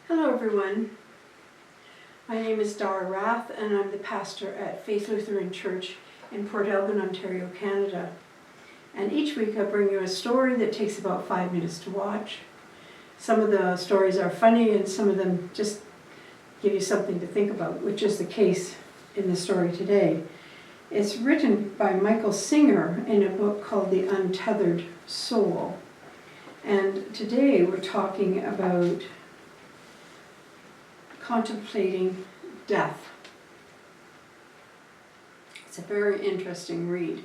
Hello everyone, my name is Dara Rath and I'm the pastor at Faith Lutheran Church in Port Elgin, Ontario, Canada. And each week I bring you a story that takes about 5 minutes to watch. Some of the stories are funny and some of them just give you something to think about, which is the case in the story today. It's written by Michael Singer in a book called The Untethered Soul. And today we're talking about contemplating death. It's a very interesting read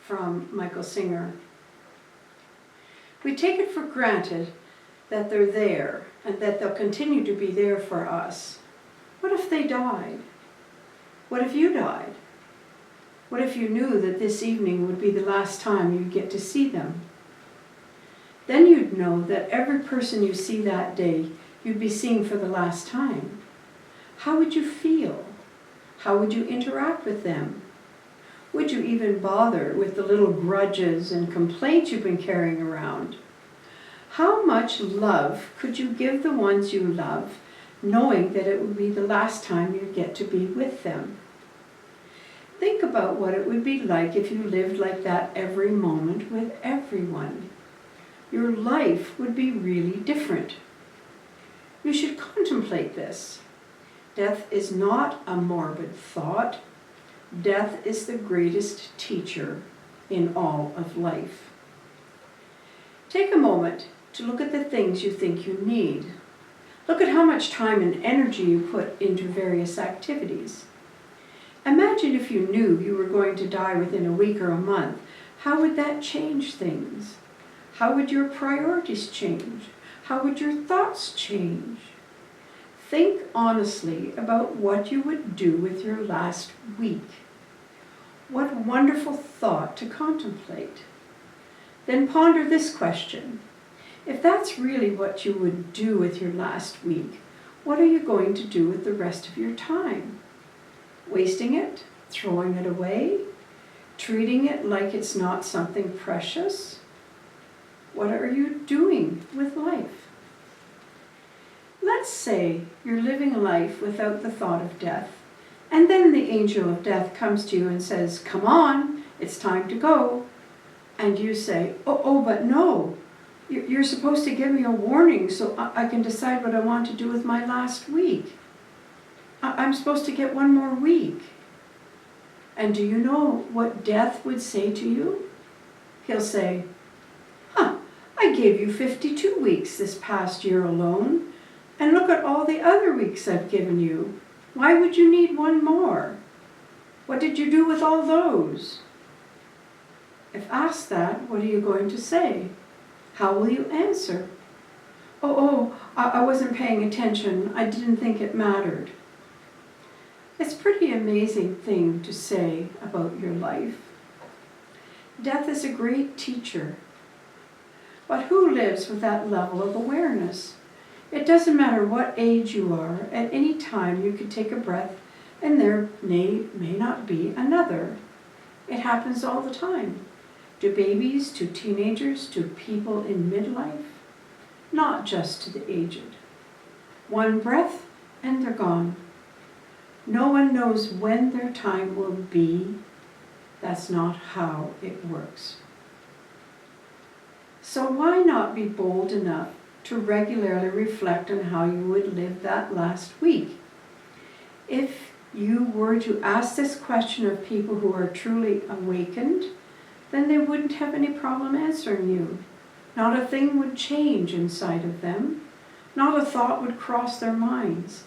from Michael Singer. We take it for granted that they're there and that they'll continue to be there for us. What if they died? What if you died? What if you knew that this evening would be the last time you'd get to see them? Then you'd know that every person you see that day you'd be seeing for the last time. How would you feel? How would you interact with them? Would you even bother with the little grudges and complaints you've been carrying around? How much love could you give the ones you love, knowing that it would be the last time you get to be with them? Think about what it would be like if you lived like that every moment with everyone. Your life would be really different. You should contemplate this. Death is not a morbid thought. Death is the greatest teacher in all of life. Take a moment to look at the things you think you need. Look at how much time and energy you put into various activities. Imagine if you knew you were going to die within a week or a month. How would that change things? How would your priorities change? How would your thoughts change? Think honestly about what you would do with your last week. What wonderful thought to contemplate. Then ponder this question. If that's really what you would do with your last week, what are you going to do with the rest of your time? Wasting it? Throwing it away? Treating it like it's not something precious? What are you doing with life? Let's say you're living life without the thought of death, and then the angel of death comes to you and says, "Come on, it's time to go." And you say, oh, but no, you're supposed to give me a warning so I can decide what I want to do with my last week. I'm supposed to get one more week. And do you know what death would say to you? He'll say, I gave you 52 weeks this past year alone, and look at all the other weeks I've given you. Why would you need one more? What did you do with all those? If asked that, what are you going to say? How will you answer? I wasn't paying attention. I didn't think it mattered. It's a pretty amazing thing to say about your life. Death is a great teacher. But who lives with that level of awareness? It doesn't matter what age you are, at any time you could take a breath and there may not be another. It happens all the time. To babies, to teenagers, to people in midlife, not just to the aged. One breath and they're gone. No one knows when their time will be. That's not how it works. So why not be bold enough to regularly reflect on how you would live that last week? If you were to ask this question of people who are truly awakened, then they wouldn't have any problem answering you. Not a thing would change inside of them. Not a thought would cross their minds.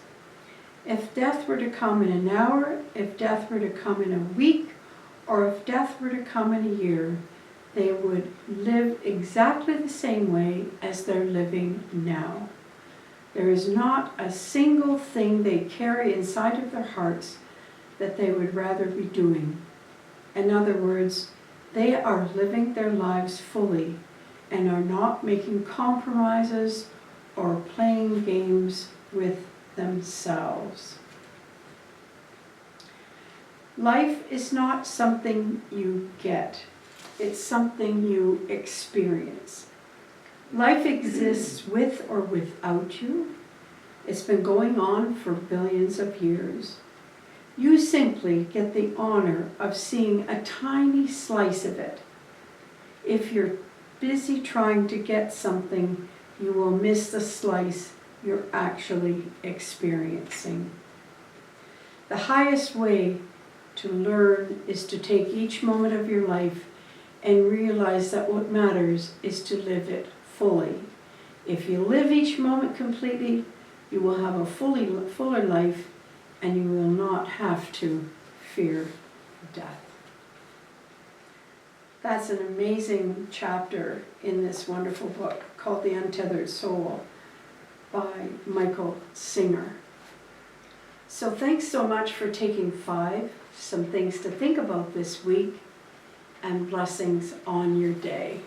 If death were to come in an hour, if death were to come in a week, or if death were to come in a year, they would live exactly the same way as they're living now. There is not a single thing they carry inside of their hearts that they would rather be doing. In other words, they are living their lives fully and are not making compromises or playing games with themselves. Life is not something you get. It's something you experience. Life exists with or without you. It's been going on for billions of years. You simply get the honor of seeing a tiny slice of it. If you're busy trying to get something, you will miss the slice you're actually experiencing. The highest way to learn is to take each moment of your life and realize that what matters is to live it fully. If you live each moment completely, you will have a fuller life, and you will not have to fear death. That's an amazing chapter in this wonderful book called The Untethered Soul by Michael Singer. So thanks so much for taking 5, some things to think about this week, and blessings on your day.